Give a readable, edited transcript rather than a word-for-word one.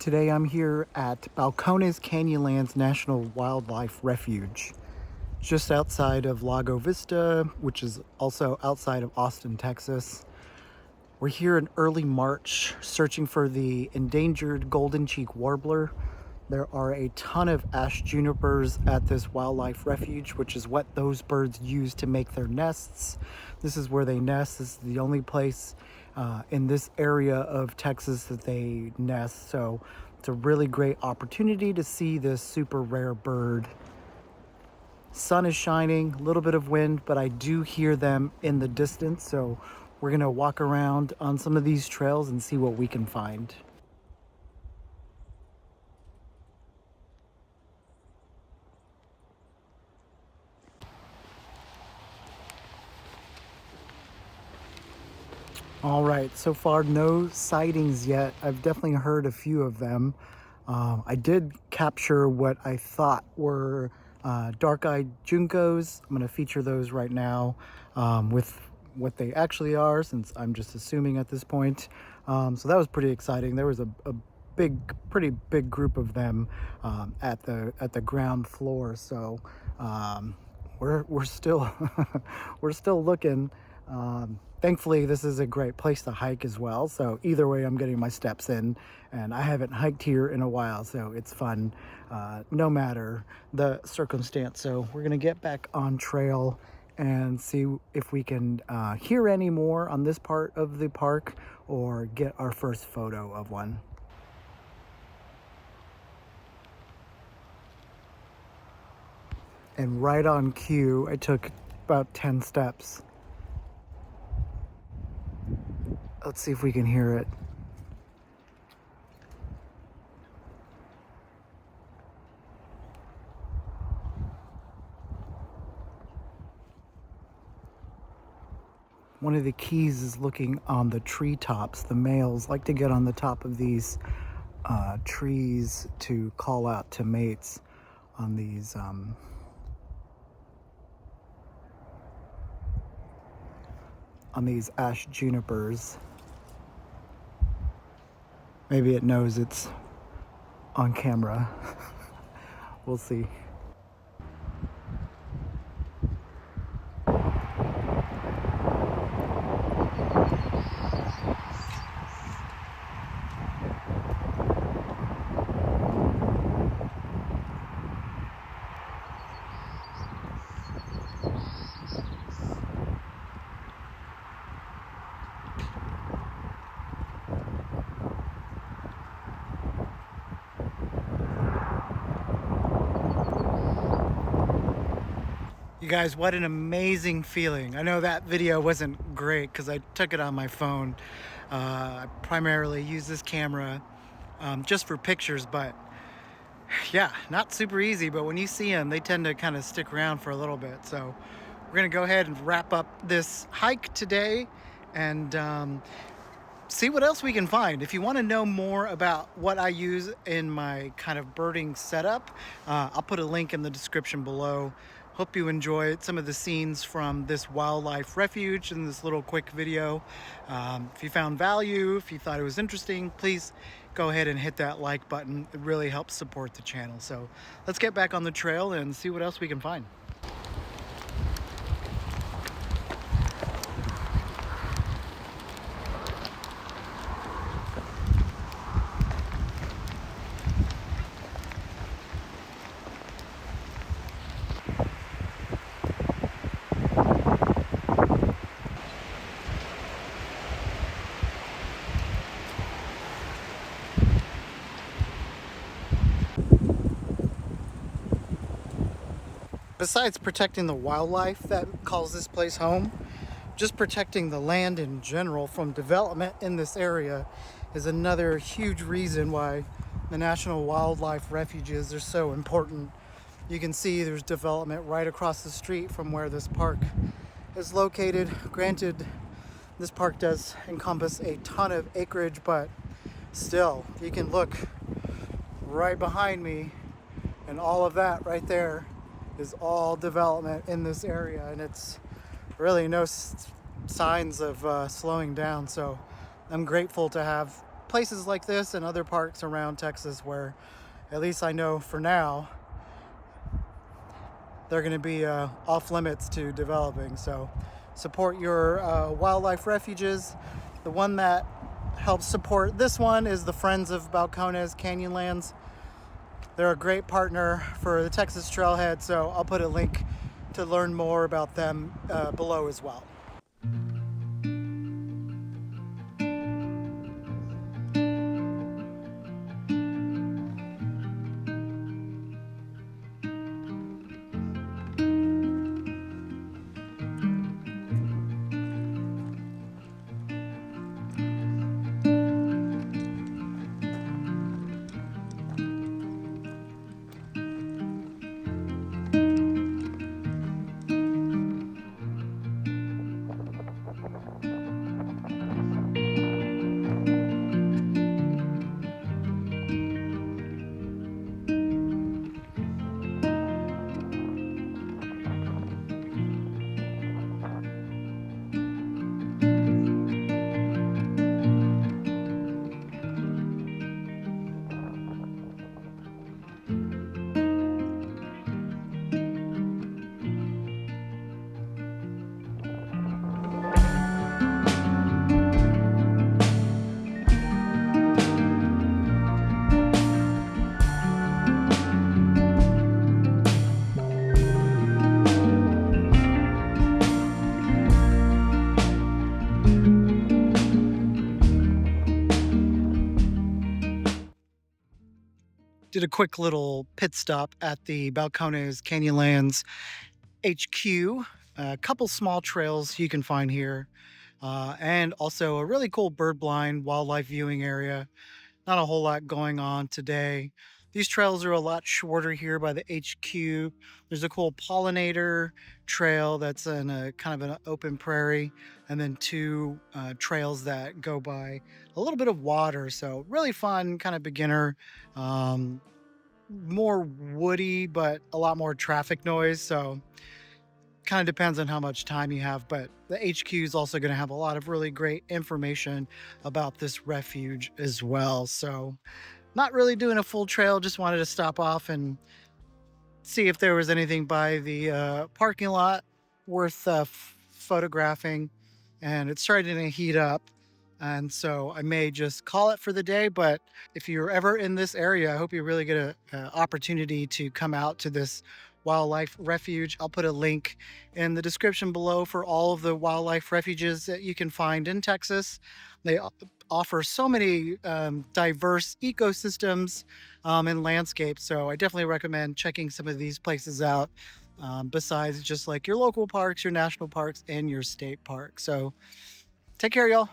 Today I'm here at Balcones Canyonlands National Wildlife Refuge, just outside of Lago Vista, which is also outside of Austin, Texas. We're here in early March searching for the endangered Golden-cheeked Warbler. There are a ton of ash junipers at this wildlife refuge, which is what those birds use to make their nests. This is where they nest. This is the only place in this area of Texas that they nest. So it's a really great opportunity to see this super rare bird. Sun is shining, a little bit of wind, but I do hear them in the distance. So we're gonna walk around on some of these trails and see what we can find. All right, so far no sightings yet. I've definitely heard a few of them. I did capture what I thought were dark-eyed juncos. I'm going to feature those right now with what they actually are, since I'm just assuming at this point. So that was pretty exciting. There was a pretty big group of them at the ground floor. So we're still we're still looking. Thankfully, this is a great place to hike as well. So either way, I'm getting my steps in, and I haven't hiked here in a while, so it's fun no matter the circumstance. So we're gonna get back on trail and see if we can hear any more on this part of the park or get our first photo of one. And right on cue, I took about 10 steps. Let's see if we can hear it. One of the keys is looking on the treetops. The males like to get on the top of these trees to call out to mates on these ash junipers. Maybe it knows it's on camera. We'll see. You guys, what an amazing feeling. I know that video wasn't great because I took it on my phone. I primarily use this camera just for pictures, but yeah, not super easy. But when you see them, they tend to kind of stick around for a little bit. So we're gonna go ahead and wrap up this hike today and see what else we can find. If you want to know more about what I use in my kind of birding setup, I'll put a link in the description below. Hope you enjoyed some of the scenes from this wildlife refuge in this little quick video. If you found value, if you thought it was interesting, please go ahead and hit that like button. It really helps support the channel. So let's get back on the trail and see what else we can find. Besides protecting the wildlife that calls this place home, just protecting the land in general from development in this area is another huge reason why the National Wildlife Refuges are so important. You can see there's development right across the street from where this park is located. Granted, this park does encompass a ton of acreage, but still, you can look right behind me, and all of that right there is all development in this area, and it's really no signs of slowing down. So I'm grateful to have places like this and other parks around Texas where, at least I know for now, they're going to be off limits to developing. So support your wildlife refuges. The one that helps support this one is the Friends of Balcones Canyonlands. They're a great partner for the Texas Trailhead, so I'll put a link to learn more about them below as well. Did a quick little pit stop at the Balcones Canyonlands HQ. A couple small trails you can find here, and also a really cool bird blind wildlife viewing area. Not a whole lot going on today. These trails are a lot shorter here by the HQ. There's a cool pollinator trail that's in a kind of an open prairie, and then two trails that go by a little bit of water. So really fun, kind of beginner, um, more woody, but a lot more traffic noise. So kind of depends on how much time you have, but the HQ is also going to have a lot of really great information about this refuge as well. So not really doing a full trail, just wanted to stop off and see if there was anything by the parking lot worth photographing. And it's starting to heat up, and so I may just call it for the day. But if you're ever in this area, I hope you really get a opportunity to come out to this wildlife refuge. I'll put a link in the description below for all of the wildlife refuges that you can find in Texas. They offer so many diverse ecosystems and landscapes, so I definitely recommend checking some of these places out, besides just like your local parks, your national parks, and your state parks. So take care, y'all.